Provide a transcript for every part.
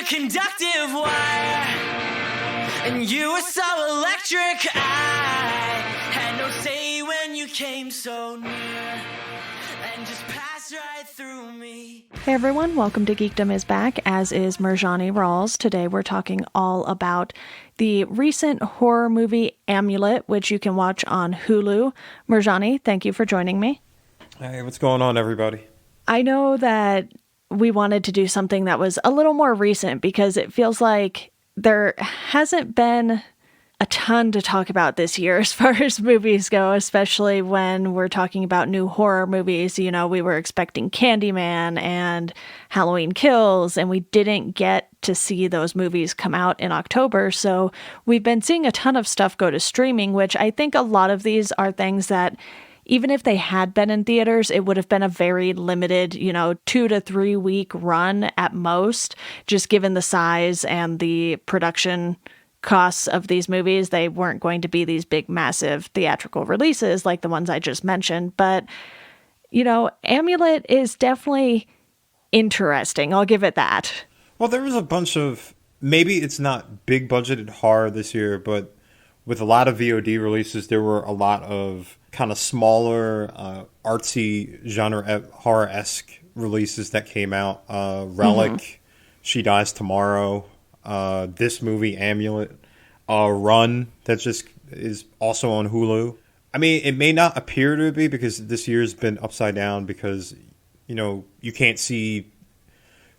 a conductive wire, and you were so electric. I had no say when you came so near, and just passed right through me. Hey everyone, welcome to Geekdom is back, as is Murjani Rawls. Today we're talking all about the recent horror movie Amulet, which you can watch on Hulu. Murjani, thank you for joining me. Hey, what's going on, everybody? I know that we wanted to do something that was a little more recent because it feels like there hasn't been a ton to talk about this year as far as movies go, especially when we're talking about new horror movies. You know, we were expecting Candyman and Halloween Kills, and we didn't get to see those movies come out in October. So we've been seeing a ton of stuff go to streaming, which I think a lot of these are things that even if they had been in theaters, it would have been a very limited, 2 to 3 week run at most, just given the size and the production costs of these movies. They weren't going to be these big, massive theatrical releases like the ones I just mentioned. But, Amulet is definitely interesting. I'll give it that. Well, there was a bunch of, maybe it's not big budgeted horror this year, but with a lot of VOD releases, there were a lot of kind of smaller, artsy genre horror-esque releases that came out. Relic, She Dies Tomorrow, this movie, Amulet, Run, that just is also on Hulu. I mean, it may not appear to be because this year's been upside down because, you can't see...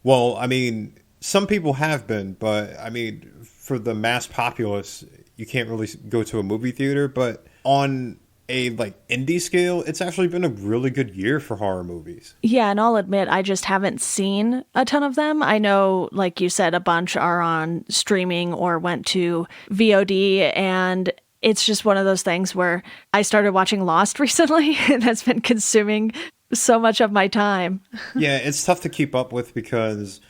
Well, I mean, some people have been, but, I mean, for the mass populace, you can't really go to a movie theater. But on a indie scale, it's actually been a really good year for horror movies. Yeah, and I'll admit I just haven't seen a ton of them. I know, like you said, a bunch are on streaming or went to VOD, and it's just one of those things where I started watching Lost recently, and that's been consuming so much of my time. Yeah, it's tough to keep up with because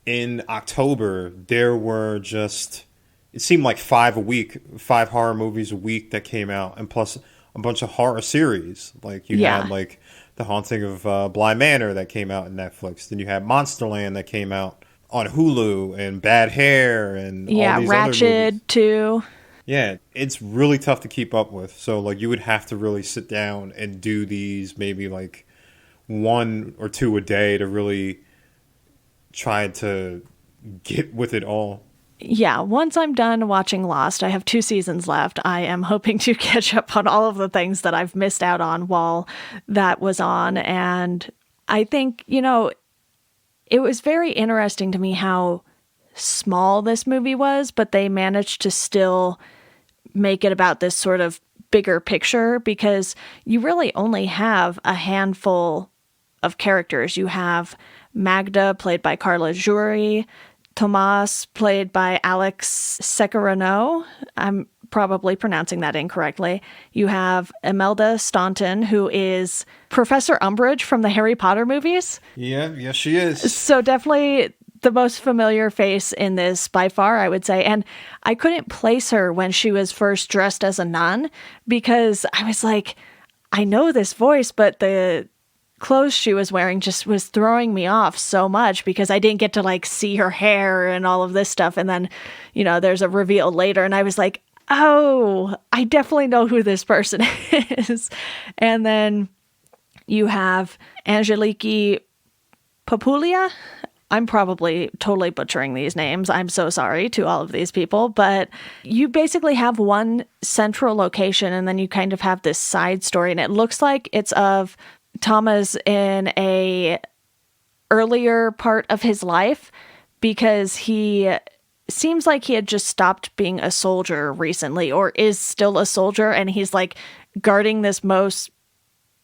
in October there were just, it seemed like 5 horror movies a week that came out, and plus a bunch of horror series. Like you had The Haunting of Bly Manor that came out on Netflix. Then you had Monsterland that came out on Hulu, and Bad Hair, and all these Ratched other movies. too. Yeah, it's really tough to keep up with. So you would have to really sit down and do these maybe 1 or 2 a day to really try to get with it all. Yeah, once I'm done watching Lost, I have 2 seasons left. I am hoping to catch up on all of the things that I've missed out on while that was on. And I think, it was very interesting to me how small this movie was, but they managed to still make it about this sort of bigger picture because you really only have a handful of characters. You have Magda, played by Carla Juri, Tomas, played by Alex Secarano. I'm probably pronouncing that incorrectly. You have Imelda Staunton, who is Professor Umbridge from the Harry Potter movies. Yeah, yes, she is. So definitely the most familiar face in this by far, I would say. And I couldn't place her when she was first dressed as a nun because I was like, I know this voice, but the clothes she was wearing just was throwing me off so much because I didn't get to see her hair and all of this stuff. And then, there's a reveal later and I was like, oh, I definitely know who this person is. And then you have Angeliki Papulia. I'm probably totally butchering these names. I'm so sorry to all of these people, but you basically have one central location and then you kind of have this side story, and it looks like it's of Thomas in a earlier part of his life because he seems like he had just stopped being a soldier recently or is still a soldier, and he's guarding this most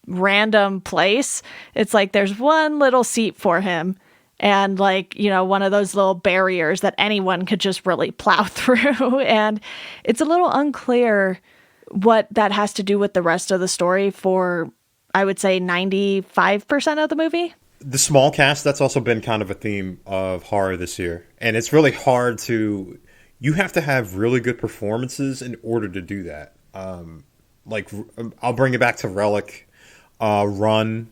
random place. It's there's one little seat for him and one of those little barriers that anyone could just really plow through. And it's a little unclear what that has to do with the rest of the story for, I would say, 95% of the movie. The small cast, that's also been kind of a theme of horror this year. And it's really hard to... You have to have really good performances in order to do that. I'll bring it back to Relic, Run.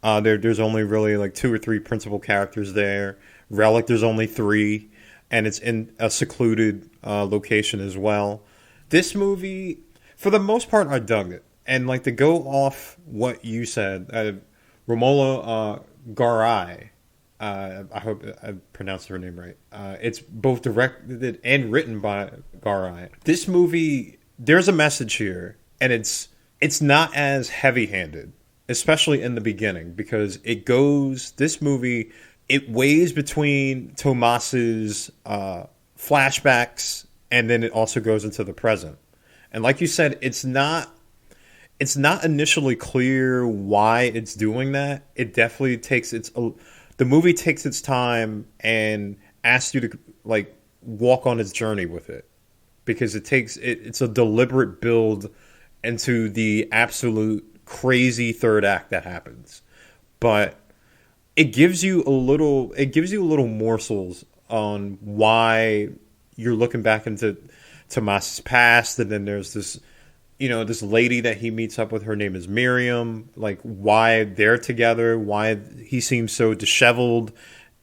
There's only really 2 or 3 principal characters there. Relic, there's only 3. and it's in a secluded location as well. This movie, for the most part, I dug it. And like to go off what you said, Romola Garai, I hope I pronounced her name right. It's both directed and written by Garai. This movie, there's a message here, and it's not as heavy-handed, especially in the beginning, because this movie, it weighs between Tomas's flashbacks, and then it also goes into the present. And like you said, it's not initially clear why it's doing that. It definitely the movie takes its time and asks you to like walk on its journey with it, because it's a deliberate build into the absolute crazy third act that happens. But it gives you a little morsels on why you're looking back into Tomas's past, and then there's this lady that he meets up with. Her name is Miriam. Like, why they're together, why he seems so disheveled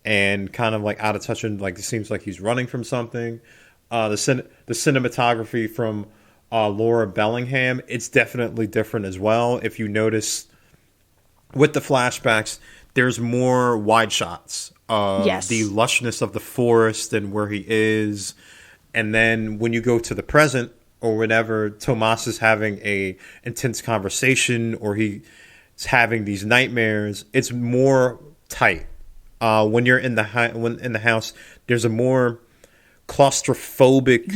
and kind of like out of touch, and like it seems like he's running from something. The cinematography from Laura Bellingham, it's definitely different as well. If you notice with the flashbacks, there's more wide shots of the lushness of the forest and where he is. And then when you go to the present, or whenever Tomas is having a intense conversation, or he's having these nightmares, it's more tight. When you're in the house, there's a more claustrophobic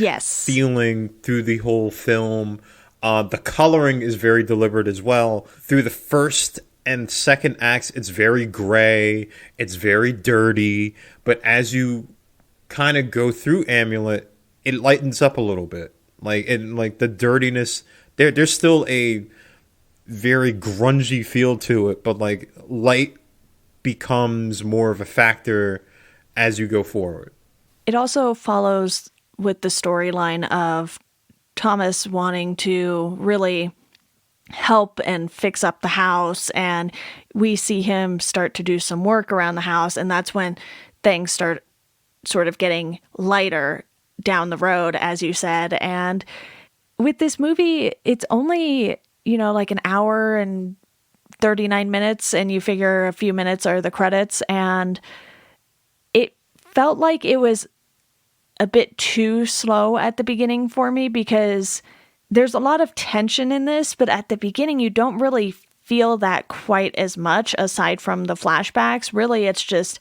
feeling through the whole film. The coloring is very deliberate as well. Through the first and second acts, it's very gray, it's very dirty. But as you kind of go through Amulet, it lightens up a little bit. Like the dirtiness, there's still a very grungy feel to it, but like light becomes more of a factor as you go forward. It also follows with the storyline of Thomas wanting to really help and fix up the house, and we see him start to do some work around the house, and that's when things start sort of getting lighter down the road, as you said. And with this movie, it's only, like an hour and 39 minutes, and you figure a few minutes are the credits, and it felt like it was a bit too slow at the beginning for me, because there's a lot of tension in this, but at the beginning you don't really feel that quite as much aside from the flashbacks. Really, it's just,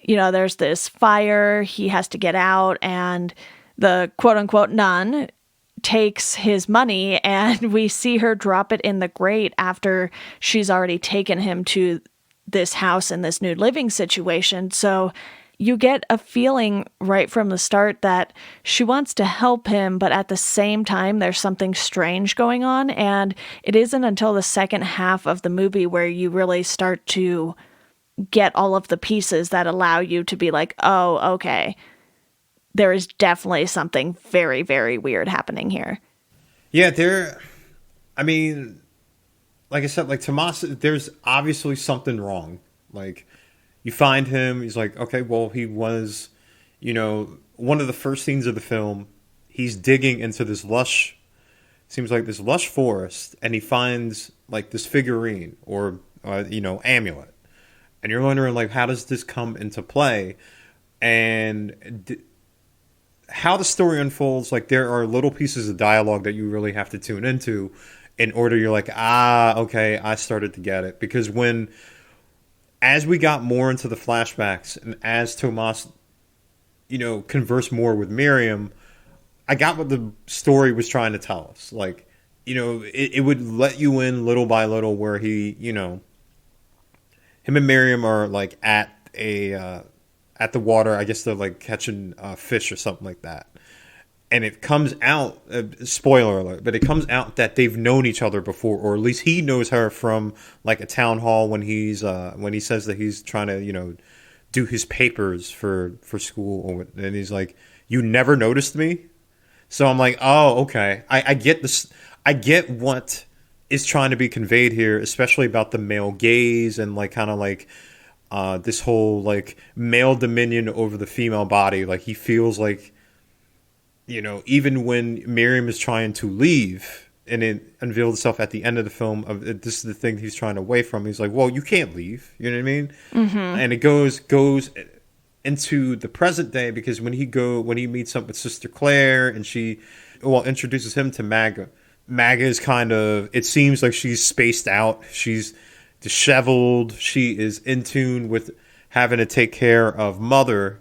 there's this fire, he has to get out, and the quote-unquote nun takes his money, and we see her drop it in the grate after she's already taken him to this house and this new living situation. So you get a feeling right from the start that she wants to help him, but at the same time, there's something strange going on. And it isn't until the second half of the movie where you really start to get all of the pieces that allow you to be like, oh, okay, there is definitely something very, very weird happening here. Yeah, like I said, like Tomas, there's obviously something wrong. Like, you find him, he's like, okay, well, he was, one of the first scenes of the film, he's digging into this lush forest, and he finds like this figurine or, amulet. And you're wondering, like, how does this come into play? And how the story unfolds, like, there are little pieces of dialogue that you really have to tune into in order. You're like, okay, I started to get it. Because as we got more into the flashbacks, and as Tomas, conversed more with Miriam, I got what the story was trying to tell us. Like, it would let you in little by little where he, him and Miriam are like at the water. I guess they're like catching fish or something like that. And it comes out, spoiler alert, but it comes out that they've known each other before, or at least he knows her from like a town hall when he says that he's trying to, do his papers for school. And he's like, you never noticed me? So I'm like, oh, okay. I get this. I get what is trying to be conveyed here, especially about the male gaze and like kind of like this whole like male dominion over the female body. Like he feels like, you know, even when Miriam is trying to leave and it unveiled itself at the end of the film of this is the thing he's trying away from. He's like, well, you can't leave. You know what I mean? Mm-hmm. And it goes into the present day because when he meets up with Sister Claire and she introduces him to Magga. Magga is kind of, it seems like she's spaced out. She's disheveled. She is in tune with having to take care of Mother,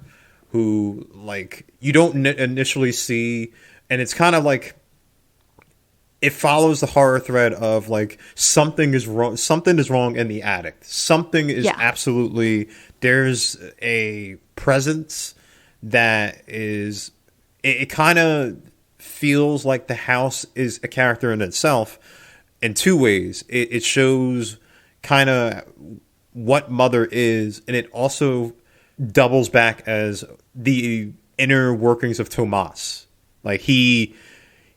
who like you don't initially see, and it's kind of like it follows the horror thread of like something is wrong in the attic. Something is absolutely, there's a presence that is, it kind of feels like the house is a character in itself in two ways. It shows kind of what Mother is, and it also doubles back as the inner workings of Tomas. Like he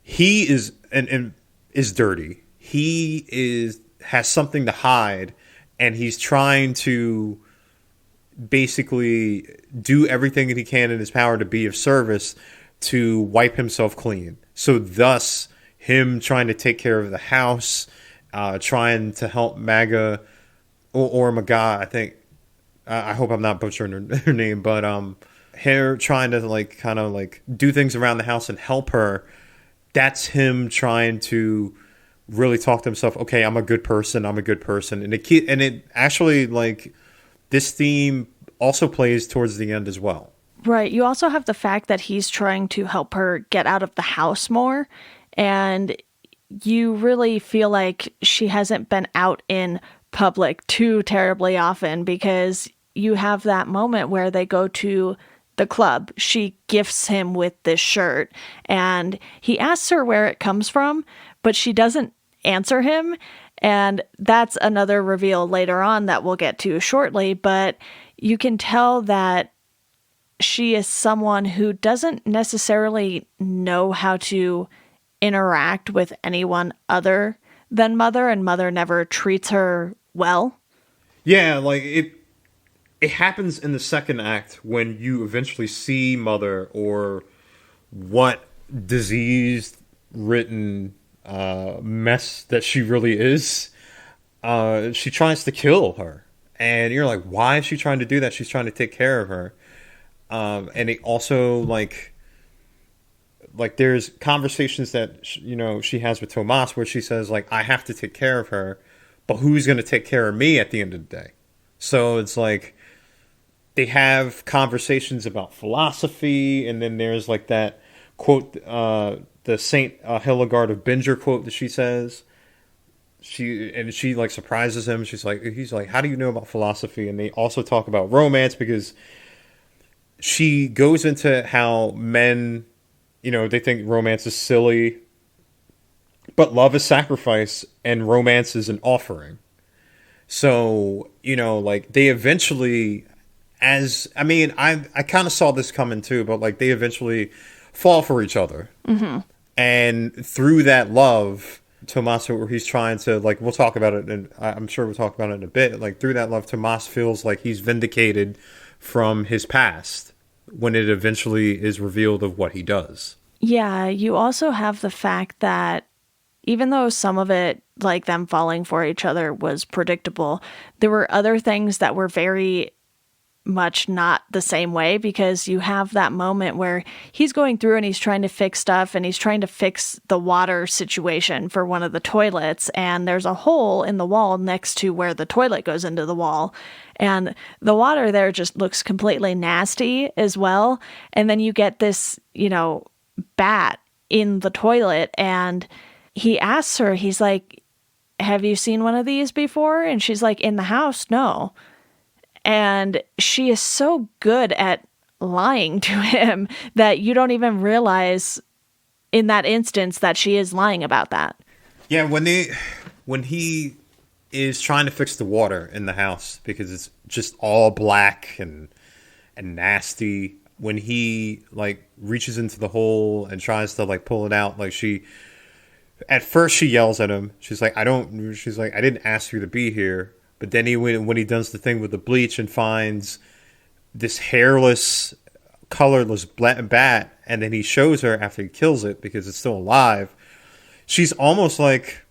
is and is dirty. He has something to hide, and he's trying to basically do everything that he can in his power to be of service to wipe himself clean. So thus him trying to take care of the house, trying to help Magga or Magga, I think, I hope I'm not butchering her name, but her trying to like kind of like do things around the house and help her. That's him trying to really talk to himself. Okay, I'm a good person. And it actually, like, this theme also plays towards the end as well. Right. You also have the fact that he's trying to help her get out of the house more. And you really feel like she hasn't been out in public too terribly often, because you have that moment where they go to the club. She gifts him with this shirt and he asks her where it comes from, but she doesn't answer him. And that's another reveal later on that we'll get to shortly. But you can tell that she is someone who doesn't necessarily know how to interact with anyone other than Mother, and Mother never treats her well. Yeah, like it happens in the second act when you eventually see Mother, or what diseased, written mess that she really is. She tries to kill her, and you're like, why is she trying to do that? She's trying to take care of her. And it also like there's conversations that she has with Tomas where she says like, I have to take care of her, but who's going to take care of me at the end of the day? So it's like they have conversations about philosophy, and then there's like that quote, the Saint Hildegard of Bingen quote that she says. She like surprises him. He's like, how do you know about philosophy? And they also talk about romance, because she goes into how men, they think romance is silly, but love is sacrifice and romance is an offering. So, like they eventually, I kind of saw this coming too, but like they eventually fall for each other. Mm-hmm. And through that love, Tomas, where he's trying to, like, we'll talk about it, and I'm sure we'll talk about it in a bit, like through that love, Tomas feels like he's vindicated from his past when it eventually is revealed of what he does. Yeah, you also have the fact that even though some of it, like them falling for each other, was predictable, there were other things that were very much not the same way, because you have that moment where he's going through and he's trying to fix stuff, and he's trying to fix the water situation for one of the toilets, and there's a hole in the wall next to where the toilet goes into the wall, and the water there just looks completely nasty as well. And then you get this, bat in the toilet, and he asks her, he's like, have you seen one of these before? And she's like, in the house, no. And she is so good at lying to him that you don't even realize in that instance that she is lying about that. Yeah, when he is trying to fix the water in the house, because it's just all black and nasty, when he like reaches into the hole and tries to like pull it out, like at first she yells at him. She's like, I didn't ask you to be here. But then when he does the thing with the bleach and finds this hairless, colorless bat, and then he shows her after he kills it because it's still alive, she's almost like,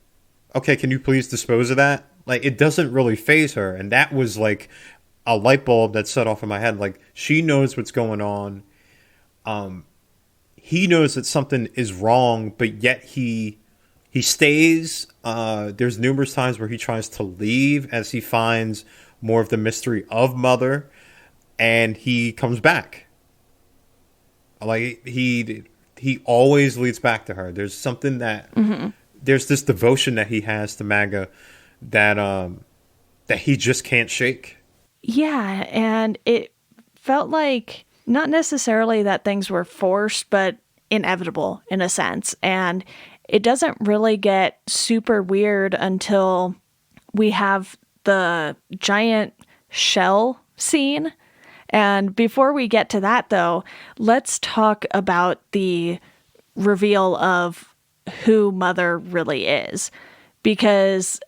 okay, can you please dispose of that? Like, it doesn't really faze her. And that was like a light bulb that set off in my head. Like, she knows what's going on. He knows that something is wrong, but yet he stays. There's numerous times where he tries to leave as he finds more of the mystery of Mother, and he comes back. Like, he always leads back to her. There's something that there's this devotion that he has to Maga that he just can't shake. Yeah, and it felt like not necessarily that things were forced, but inevitable in a sense. And it doesn't really get super weird until we have the giant shell scene. And before we get to that, though, let's talk about the reveal of who Mother really is. Because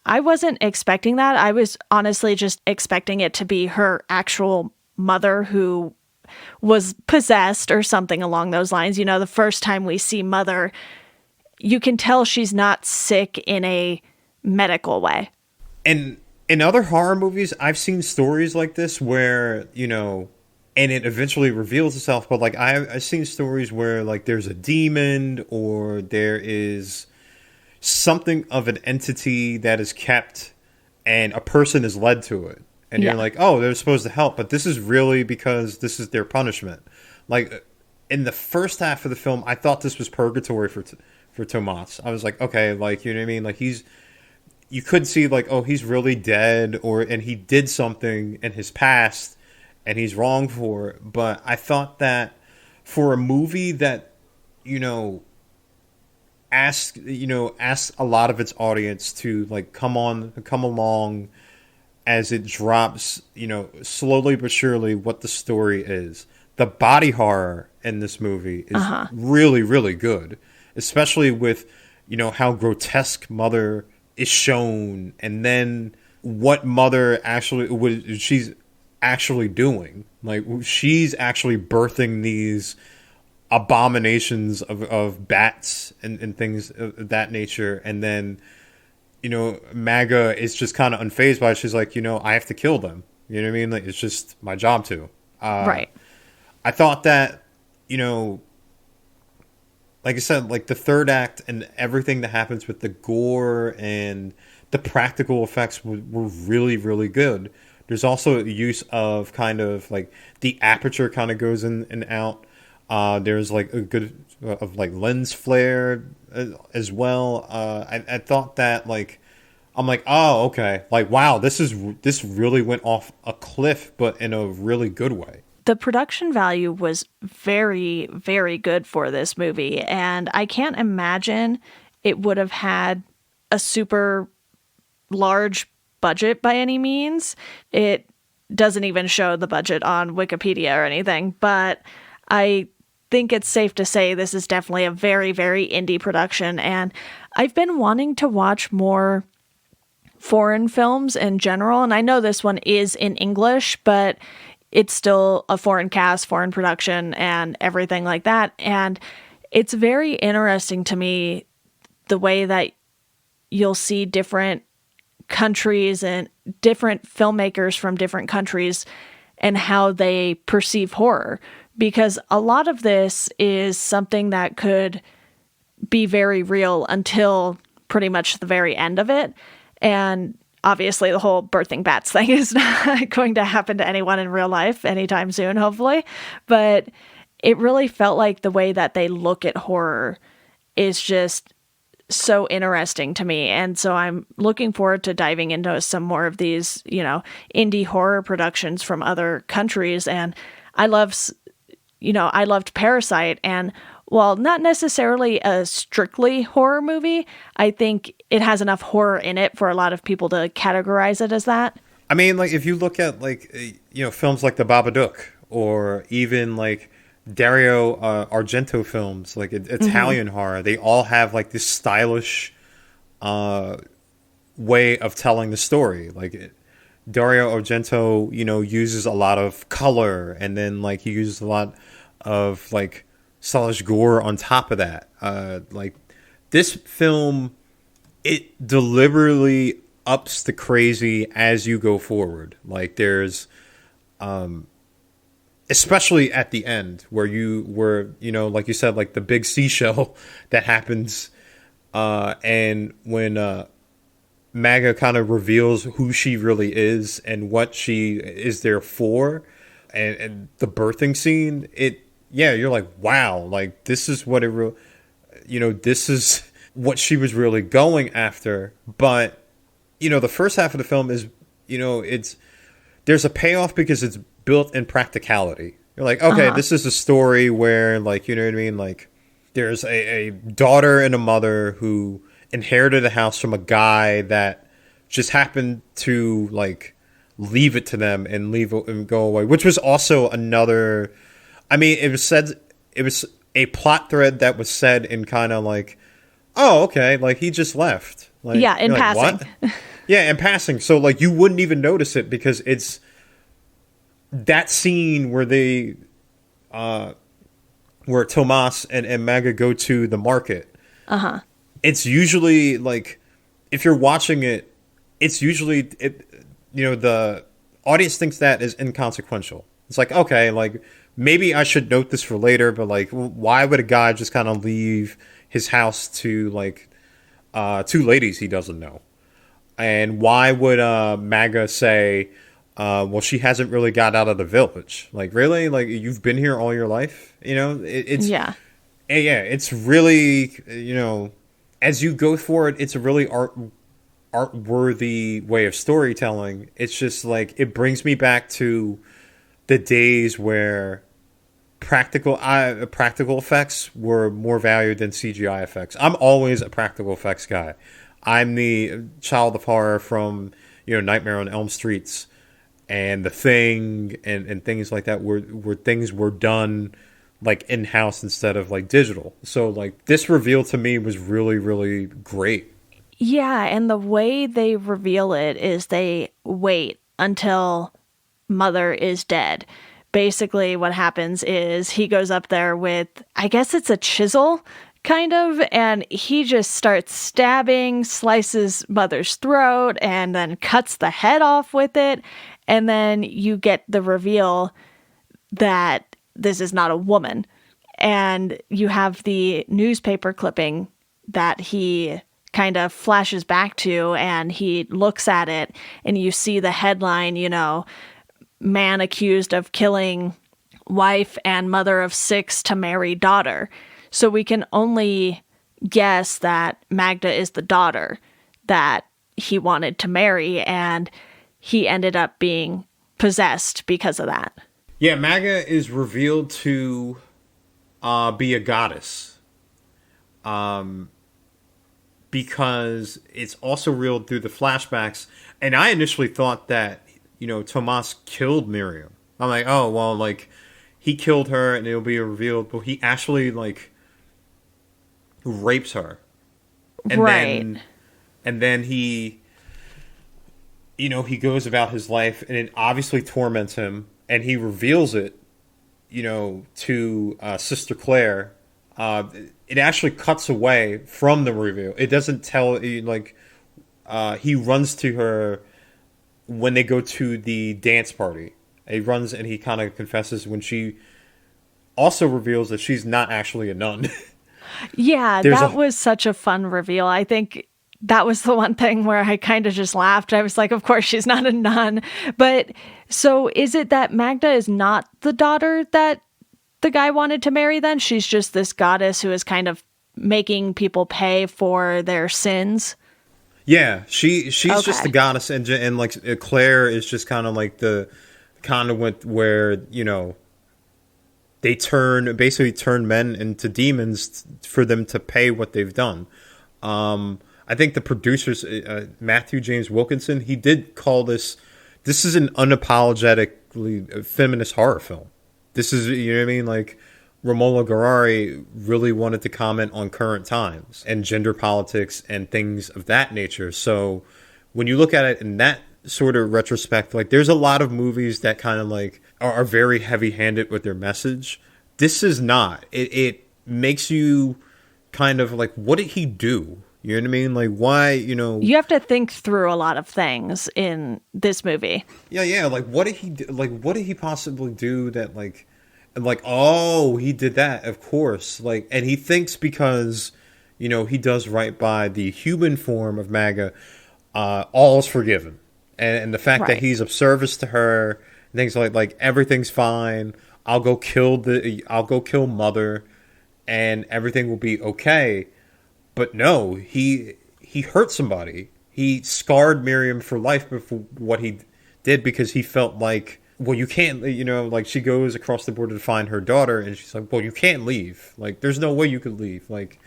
I wasn't expecting that. I was honestly just expecting it to be her actual mother who was possessed or something along those lines. You know, the first time we see Mother, you can tell she's not sick in a medical way. And in other horror movies, I've seen stories like this where, you know, and it eventually reveals itself. But like I've seen stories where like there's a demon or there is something of an entity that is kept and a person is led to it. And you're like, oh, they're supposed to help. But this is really because this is their punishment. Like in the first half of the film, I thought this was purgatory for Tomas. I was like, okay, like, you know what I mean? Like you could see like, oh, he's really dead and he did something in his past and he's wrong for it. But I thought that for a movie that, you know, asks a lot of its audience to like come along as it drops, you know, slowly but surely what the story is. The body horror in this movie is really, really good, especially with, you know, how grotesque Mother is shown and then what Mother she's actually doing. Like, she's actually birthing these abominations of bats and things of that nature. And then, you know, Maga is just kind of unfazed by it. She's like, you know, I have to kill them. You know what I mean? Like, it's just my job to. Right. I thought that, you know, like I said, like the third act and everything that happens with the gore and the practical effects were really, really good. There's also a use of kind of like the aperture kind of goes in and out. There's like a good of like lens flare as well. I thought that like, I'm like, oh, okay. Like, wow, this really went off a cliff, but in a really good way. The production value was very, very good for this movie. And I can't imagine it would have had a super large budget by any means. It doesn't even show the budget on Wikipedia or anything, but I think it's safe to say this is definitely a very, very indie production. And I've been wanting to watch more foreign films in general. And I know this one is in English, but it's still a foreign cast, foreign production, and everything like that. And it's very interesting to me the way that you'll see different countries and different filmmakers from different countries and how they perceive horror. Because a lot of this is something that could be very real until pretty much the very end of it. And obviously the whole birthing bats thing is not going to happen to anyone in real life anytime soon, hopefully. But it really felt like the way that they look at horror is just so interesting to me. And so I'm looking forward to diving into some more of these, you know, indie horror productions from other countries. And I loved Parasite, and while not necessarily a strictly horror movie, I think it has enough horror in it for a lot of people to categorize it as that. I mean, like, if you look at, like, you know, films like The Babadook or even, like, Dario Argento films, like Italian horror, they all have, like, this stylish way of telling the story. Like Dario Argento, uses a lot of color, and then like he uses a lot of like stylish gore on top of that. Like this film, it deliberately ups the crazy as you go forward. Like there's, especially at the end where like you said, like the big seashell that happens, and when Maga kind of reveals who she really is and what she is there for, and the birthing scene, you're like, wow, like this is what this is what she was really going after. But the first half of the film is, there's a payoff because it's built in practicality. You're like, okay, this is a story where, like, you know what I mean? Like, there's a daughter and a mother who inherited a house from a guy that just happened to, like, leave it to them and go away, which was also another, I mean, it was a plot thread that was said in kind of like, oh, okay, like he just left. Like, yeah, in passing. What? Yeah, in passing. So like you wouldn't even notice it because it's that scene where where Tomas and Maga go to the market. It's usually like, if you're watching it, it's usually the audience thinks that is inconsequential. It's like, okay, like maybe I should note this for later, but like, why would a guy just kind of leave his house to like two ladies he doesn't know? And why would Maga say, well, she hasn't really got out of the village? Like, really? Like, you've been here all your life? It's yeah. Yeah, it's really, as you go forward, it's a really art-worthy way of storytelling. It's just like, it brings me back to the days where practical effects were more valued than CGI effects. I'm always a practical effects guy. I'm the child of horror from, Nightmare on Elm Streets and The Thing and things like that, where things were done like in-house instead of like digital. So like this reveal to me was really, really great. Yeah, and the way they reveal it is they wait until Mother is dead. Basically what happens is he goes up there with, I guess it's a chisel, kind of, and he just starts stabbing, slices Mother's throat, and then cuts the head off with it. And then you get the reveal that this is not a woman. And you have the newspaper clipping that he kind of flashes back to, and he looks at it, and you see the headline, man accused of killing wife and mother of 6 to marry daughter. So we can only guess that Magda is the daughter that he wanted to marry, and he ended up being possessed because of that. Yeah, Magda is revealed to be a goddess. Because it's also revealed through the flashbacks. And I initially thought that, Tomas killed Miriam. I'm like, oh, well, like, he killed her and it'll be revealed, but he actually, like, rapes her. And right. Then he, he goes about his life, and it obviously torments him, and he reveals it, to Sister Claire. It actually cuts away from the reveal. It doesn't tell, like, he runs to her when they go to the dance party. He runs and he kind of confesses when she also reveals that she's not actually a nun. Yeah, that was such a fun reveal. I think that was the one thing where I kind of just laughed. I was like, of course, she's not a nun. But so is it that Magda is not the daughter that the guy wanted to marry then? She's just this goddess who is kind of making people pay for their sins? Yeah, she's just the goddess, and like Claire is just kind of like the conduit where, they basically turn men into demons for them to pay what they've done. I think the producers, Matthew James Wilkinson, he did call this is an unapologetically feminist horror film. This is, you know what I mean? Like, Romola Garari really wanted to comment on current times and gender politics and things of that nature. So when you look at it in that sort of retrospect, like there's a lot of movies that kind of like are very heavy-handed with their message. This is not. It makes you kind of like, what did he do? You know what I mean? Like, why, You have to think through a lot of things in this movie. Yeah. Like, what did he do? Like, what did he possibly do that, like, oh, he did that, of course. Like, and he thinks because, he does right by the human form of MAGA, all is forgiven. And the fact that he's of service to her, things like everything's fine. I'll go kill Mother, and everything will be okay. But no, he hurt somebody. He scarred Miriam for life before what he did, because he felt like, well, you can't, like she goes across the border to find her daughter, and she's like, well, you can't leave. Like, there's no way you could leave. Like,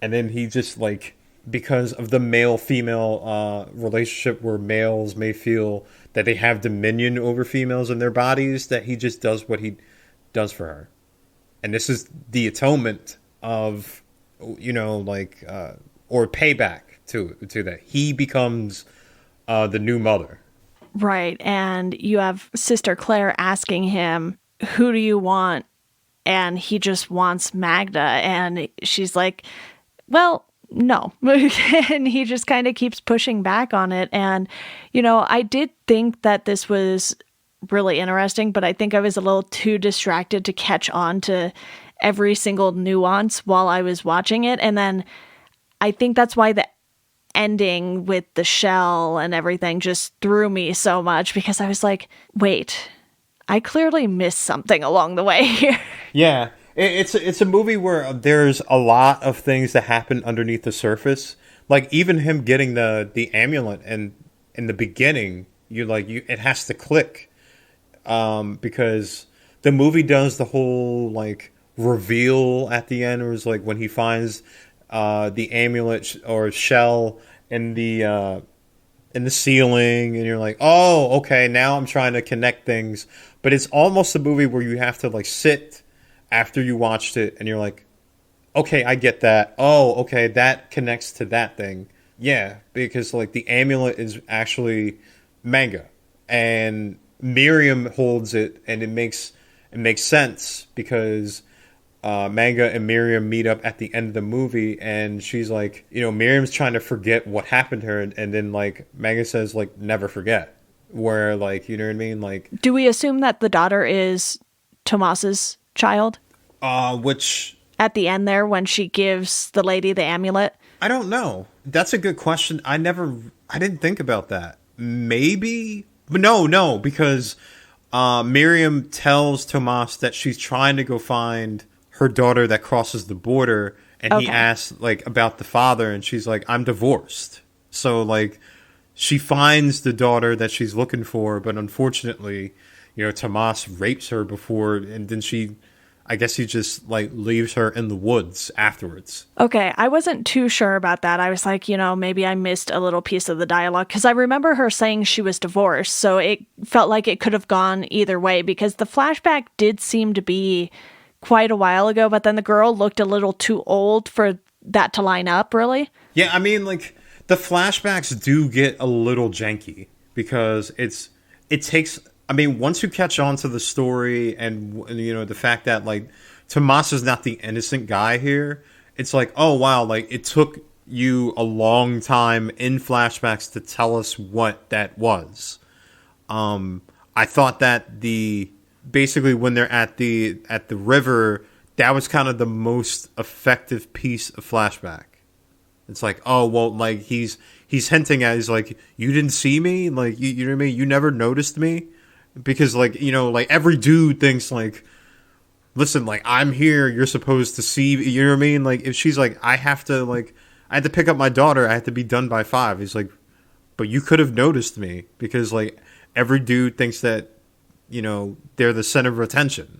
and then he just, like, because of the male-female relationship where males may feel that they have dominion over females in their bodies, that he just does what he does for her. And this is the atonement of, or payback to that. He becomes the new mother. Right. And you have Sister Claire asking him, who do you want? And he just wants Magda. And she's like, well, no. And he just kind of keeps pushing back on it. And, I did think that this was really interesting, but I think I was a little too distracted to catch on to every single nuance while I was watching it. And then I think that's why the ending with the shell and everything just threw me so much, because I was like, wait, I clearly missed something along the way here. Yeah. It's a movie where there's a lot of things that happen underneath the surface. Like even him getting the amulet, and in the beginning, it has to click, because the movie does the whole like reveal at the end, where it's like when he finds the amulet or shell in the ceiling, and you're like, oh, okay, now I'm trying to connect things. But it's almost a movie where you have to like sit after you watched it, and you're like, okay, I get that. Oh, okay, that connects to that thing. Yeah, because like the amulet is actually manga, and Miriam holds it, and it makes sense because Manga and Miriam meet up at the end of the movie, and she's like, Miriam's trying to forget what happened to her, and then like Manga says like, never forget. Where like, you know what I mean? Like, do we assume that the daughter is Tomas's child? Which at the end there, when she gives the lady the amulet? I don't know. That's a good question. I didn't think about that. Maybe, but no, because Miriam tells Tomas that she's trying to go find her daughter that crosses the border, and he asks like about the father, and she's like, I'm divorced. So like she finds the daughter that she's looking for, but unfortunately, Tomas rapes her before, and then I guess he just like leaves her in the woods afterwards. Okay, I wasn't too sure about that. I was like, maybe I missed a little piece of the dialogue, because I remember her saying she was divorced, so it felt like it could have gone either way, because the flashback did seem to be quite a while ago, but then the girl looked a little too old for that to line up, really. Yeah, I mean, like, the flashbacks do get a little janky, because it takes... I mean, once you catch on to the story and the fact that, like, Tomas is not the innocent guy here, it's like, oh, wow, like, it took you a long time in flashbacks to tell us what that was. I thought that basically when they're at the river, that was kind of the most effective piece of flashback. It's like, oh, well, like, he's hinting at, he's like, you didn't see me? Like, you know what I mean? You never noticed me? Because, like, like, every dude thinks, like, listen, like, I'm here, you're supposed to see, you know what I mean? Like, if she's like, I had to pick up my daughter, I had to be done by 5. He's like, but you could have noticed me, because, like, every dude thinks that, they're the center of attention.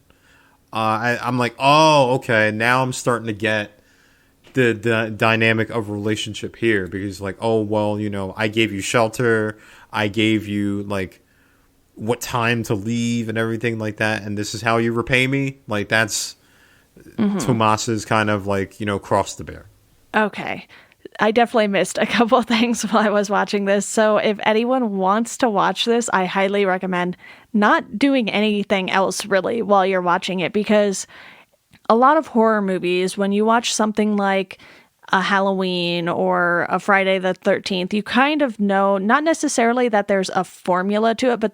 I'm like, oh, okay, now I'm starting to get the dynamic of relationship here, because, like, oh, well, I gave you shelter, I gave you, like, what time to leave and everything like that, and this is how you repay me. Like, that's Tomas's kind of like, cross to bear. Okay. I definitely missed a couple of things while I was watching this. So if anyone wants to watch this, I highly recommend not doing anything else really while you're watching it, because a lot of horror movies, when you watch something like a Halloween or a Friday the 13th, you kind of know, not necessarily that there's a formula to it, but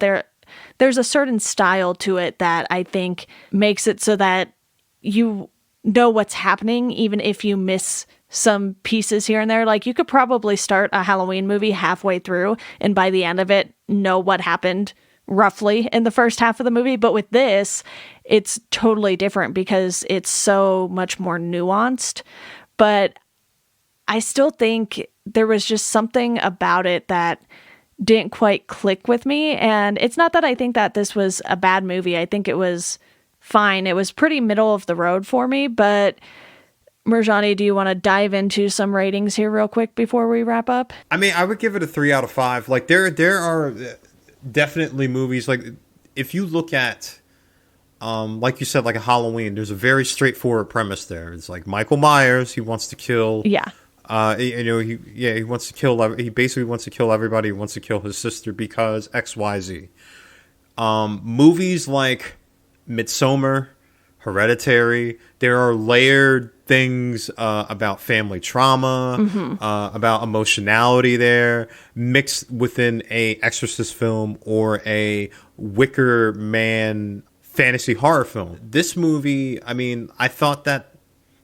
there's a certain style to it that I think makes it so that you know what's happening, even if you miss some pieces here and there. Like, you could probably start a Halloween movie halfway through and by the end of it know what happened roughly in the first half of the movie. But with this, it's totally different because it's so much more nuanced. But I still think there was just something about it that didn't quite click with me. And it's not that I think that this was a bad movie. I think it was fine. It was pretty middle of the road for me. But Murjani, do you want to dive into some ratings here real quick before we wrap up? I mean, I would give it a 3 out of 5. Like, there are definitely movies, like, if you look at, like you said, like a Halloween, there's a very straightforward premise there. It's like Michael Myers, he wants to kill. Yeah. He wants to kill. He basically wants to kill everybody. He wants to kill his sister because XYZ. Movies like Midsommar, Hereditary, there are layered things about family trauma, about emotionality there, mixed within a Exorcist film or a Wicker Man fantasy horror film. This movie, I mean, I thought that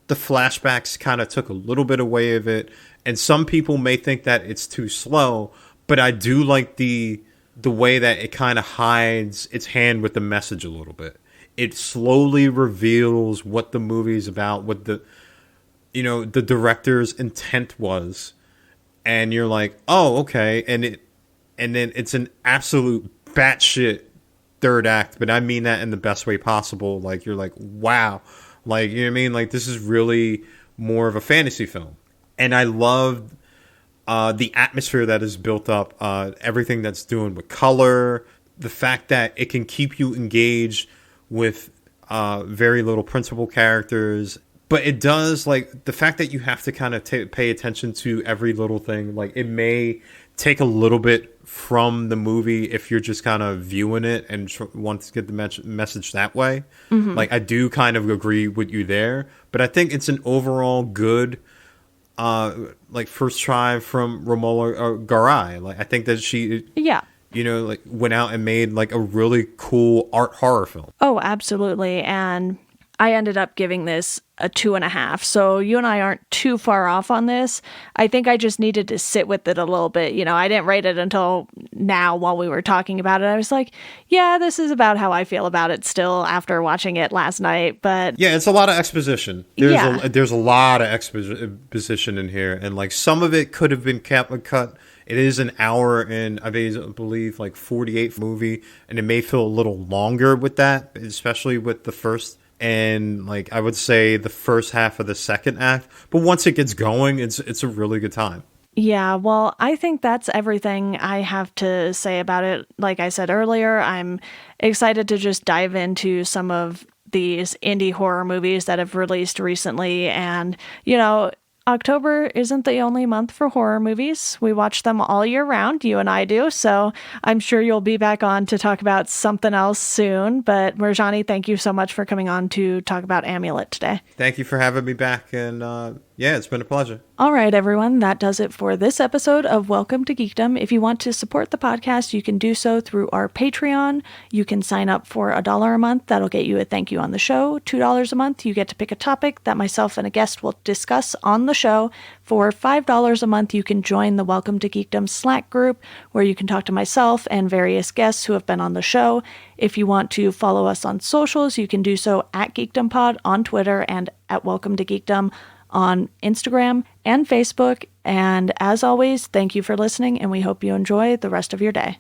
the flashbacks kind of took a little bit away of it, and some people may think that it's too slow, but I do like the way that it kind of hides its hand with the message a little bit. It slowly reveals what the movie's about, what the director's intent was, and you're like, oh, okay, and then it's an absolute batshit third act, but I mean that in the best way possible. Like, you're like, wow. Like, you know what I mean? Like, this is really more of a fantasy film. And I love the atmosphere that is built up, everything that's doing with color, the fact that it can keep you engaged with very little principal characters. But it does, like, the fact that you have to kind of pay attention to every little thing. Like, it may take a little bit from the movie if you're just kind of viewing it and want to get the message that way. Like, I do kind of agree with you there, but I think it's an overall good like first try from Romola Garai. Like, I think that she like went out and made like a really cool art horror film. Oh, absolutely. And I ended up giving this a 2.5. So you and I aren't too far off on this. I think I just needed to sit with it a little bit. You know, I didn't rate it until now while we were talking about it. I was like, yeah, this is about how I feel about it still after watching it last night. But yeah, it's a lot of exposition. There's a lot of exposition in here. And like, some of it could have been cut. It is an hour and I believe like 48 movie. And it may feel a little longer with that, especially with the first and like I would say the first half of the second act, but once it gets going, it's a really good time. Yeah, well, I think that's everything I have to say about it. Like I said earlier, I'm excited to just dive into some of these indie horror movies that have released recently. And, you know, October isn't the only month for horror movies. We watch them all year round, you and I do, so I'm sure you'll be back on to talk about something else soon. But Murjani, thank you so much for coming on to talk about Amulet today. Thank you for having me back, and yeah, it's been a pleasure. All right, everyone, that does it for this episode of Welcome to Geekdom. If you want to support the podcast, you can do so through our Patreon. You can sign up for $1 a month. That'll get you a thank you on the show. $2 a month, you get to pick a topic that myself and a guest will discuss on the show. For $5 a month, you can join the Welcome to Geekdom Slack group, where you can talk to myself and various guests who have been on the show. If you want to follow us on socials, you can do so at GeekdomPod on Twitter and at Welcome to Geekdom on Instagram and Facebook. And as always, thank you for listening, and we hope you enjoy the rest of your day.